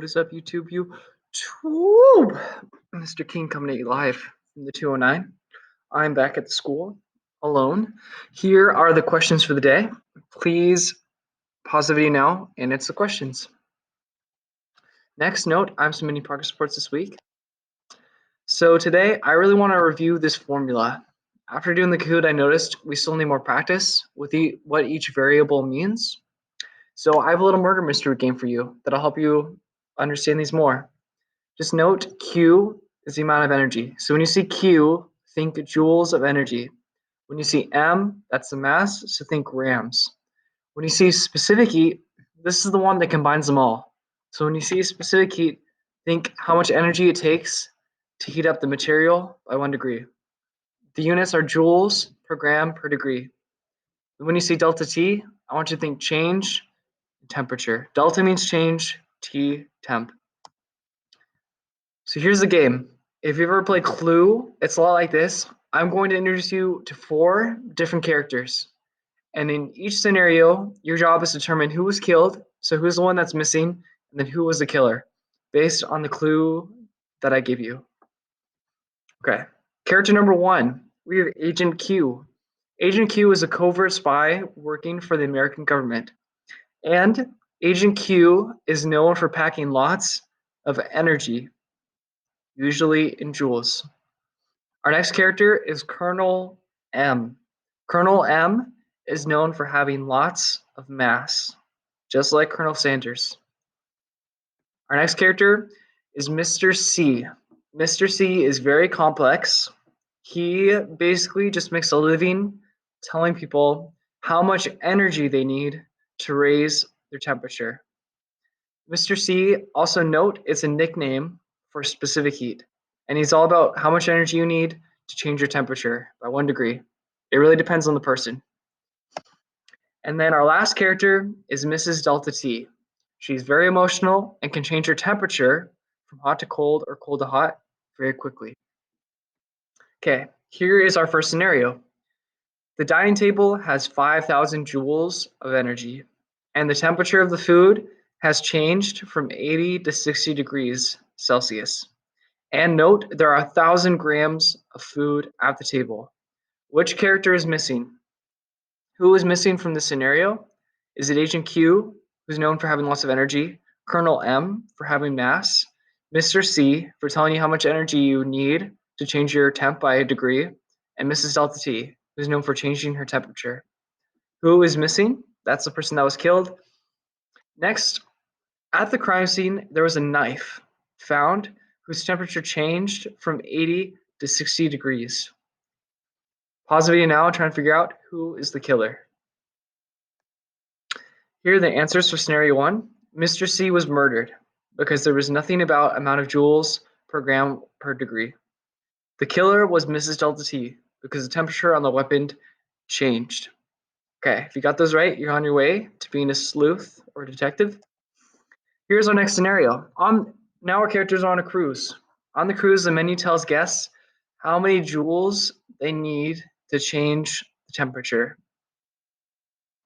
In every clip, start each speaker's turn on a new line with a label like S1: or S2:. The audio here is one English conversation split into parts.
S1: What is up, YouTube? YouTube! Mr. King coming at you live from the 209. I'm back at the school alone. Here are the questions for the day. Please pause the video now and answer the questions. Next note, I'm submitting progress reports this week. So today, I really want to review this formula. After doing the Kahoot, I noticed we still need more practice with what each variable means. So I have a little murder mystery game for you that'll help you understand these more. Just note Q is the amount of energy. So when you see Q, think joules of energy. When you see M, that's the mass, so think grams. When you see specific heat, this is the one that combines them all. So when you see specific heat, think how much energy it takes to heat up the material by 1 degree. The units are joules per gram per degree. When you see delta T, I want you to think change in temperature. Delta means change, T, temp. So here's the game. If you ever play Clue, it's a lot like this. I'm going to introduce you to 4 different characters. And in each scenario, your job is to determine who was killed, so who's the one that's missing, and then who was the killer, based on the clue that I give you. Okay, character number 1, we have Agent Q. Agent Q is a covert spy working for the American government. And Agent Q is known for packing lots of energy, usually in joules. Our next character is Colonel M. Colonel M is known for having lots of mass, just like Colonel Sanders. Our next character is Mr. C. Mr. C is very complex. He basically just makes a living telling people how much energy they need to raise their temperature. Mr. C, also note, it's a nickname for specific heat, and he's all about how much energy you need to change your temperature by 1 degree. It really depends on the person. And then our last character is Mrs. Delta T. She's very emotional and can change her temperature from hot to cold or cold to hot very quickly. Okay, here is our first scenario. The dining table has 5,000 joules of energy, and the temperature of the food has changed from 80 to 60 degrees Celsius. And note, there are 1,000 grams of food at the table. Which character is missing? Who is missing from the scenario? Is it Agent Q, who's known for having lots of energy, Colonel M for having mass, Mr. C for telling you how much energy you need to change your temp by 1 degree, and Mrs. Delta T, who's known for changing her temperature? Who is missing? That's the person that was killed. Next, at the crime scene, there was a knife found whose temperature changed from 80 to 60 degrees. Pause the video now and try and figure out who is the killer. Here are the answers for scenario 1. Mr. C was murdered because there was nothing about amount of joules per gram per degree. The killer was Mrs. Delta T because the temperature on the weapon changed. Okay, if you got those right, you're on your way to being a sleuth or detective. Here's our next scenario. Now our characters are on a cruise. On the cruise, the menu tells guests how many joules they need to change the temperature.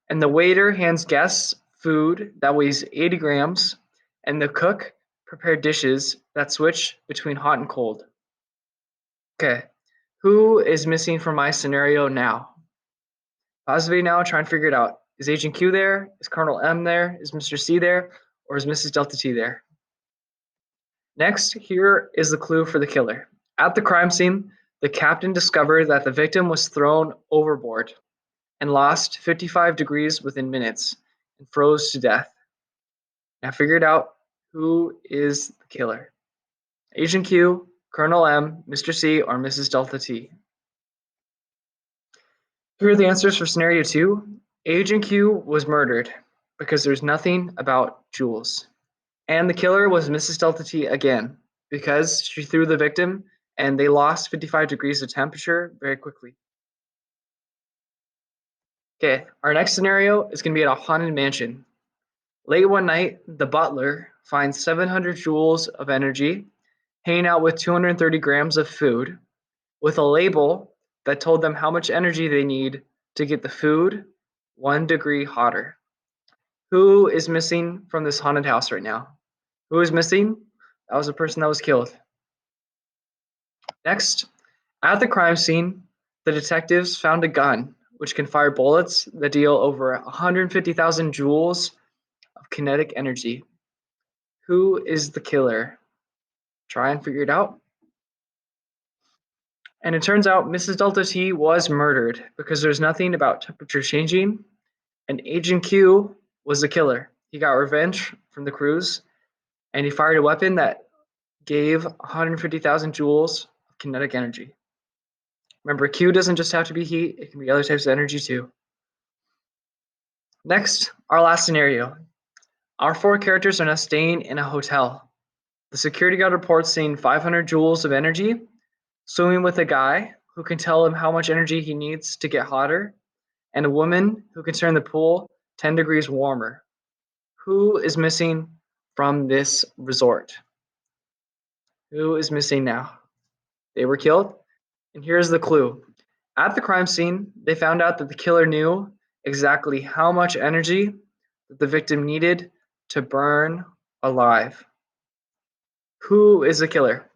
S1: And the waiter hands guests food that weighs 80 grams, and the cook prepared dishes that switch between hot and cold. Okay, who is missing from my scenario now? Pause the video now and try and figure it out. Is Agent Q there? Is Colonel M there? Is Mr. C there? Or is Mrs. Delta T there? Next, here is the clue for the killer. At the crime scene, the captain discovered that the victim was thrown overboard and lost 55 degrees within minutes and froze to death. Now figure it out. Who is the killer? Agent Q, Colonel M, Mr. C, or Mrs. Delta T? Here are the answers for scenario 2. Agent Q was murdered because there's nothing about joules. And the killer was Mrs. Delta T again because she threw the victim and they lost 55 degrees of temperature very quickly. Okay, our next scenario is going to be at a haunted mansion. Late one night, the butler finds 700 joules of energy hanging out with 230 grams of food with a label that told them how much energy they need to get the food 1 degree hotter. Who is missing from this haunted house right now? Who is missing? That was the person that was killed. Next, at the crime scene, the detectives found a gun which can fire bullets that deal over 150,000 joules of kinetic energy. Who is the killer? Try and figure it out. And it turns out Mrs. Delta T was murdered because there's nothing about temperature changing, and Agent Q was the killer. He got revenge from the crews, and he fired a weapon that gave 150,000 joules of kinetic energy. Remember, Q doesn't just have to be heat, it can be other types of energy too. Next, our last scenario. Our four characters are now staying in a hotel. The security guard reports seeing 500 joules of energy, swimming with a guy who can tell him how much energy he needs to get hotter, and a woman who can turn the pool 10 degrees warmer. Who is missing from this resort? Who is missing now? They were killed. And here's the clue. At the crime scene, they found out that the killer knew exactly how much energy that the victim needed to burn alive. Who is the killer?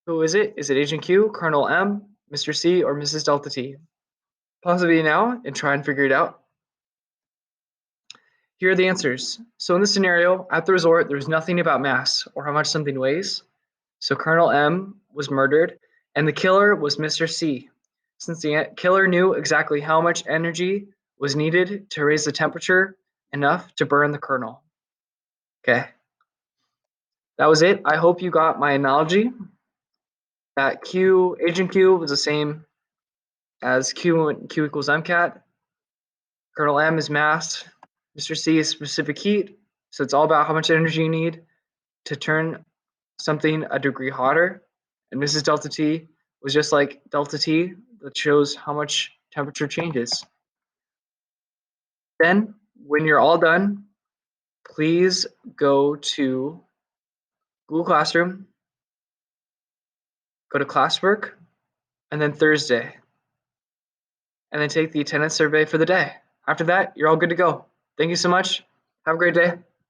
S1: Who is it? Is it Agent Q, Colonel M, Mr. C, or Mrs. Delta T? Pause the video now and try and figure it out. Here are the answers. So in this scenario, at the resort, there's nothing about mass or how much something weighs. So Colonel M was murdered, and the killer was Mr. C, since the killer knew exactly how much energy was needed to raise the temperature enough to burn the colonel. Okay, that was it. I hope you got my analogy that Agent Q was the same as Q equals MCAT. Colonel M is mass, Mr. C is specific heat, so it's all about how much energy you need to turn something a degree hotter. And Mrs. Delta T was just like Delta T that shows how much temperature changes. Then, when you're all done, please go to Google Classroom, go to classwork, and then Thursday, and then take the attendance survey for the day. After that, you're all good to go. Thank you so much. Have a great day.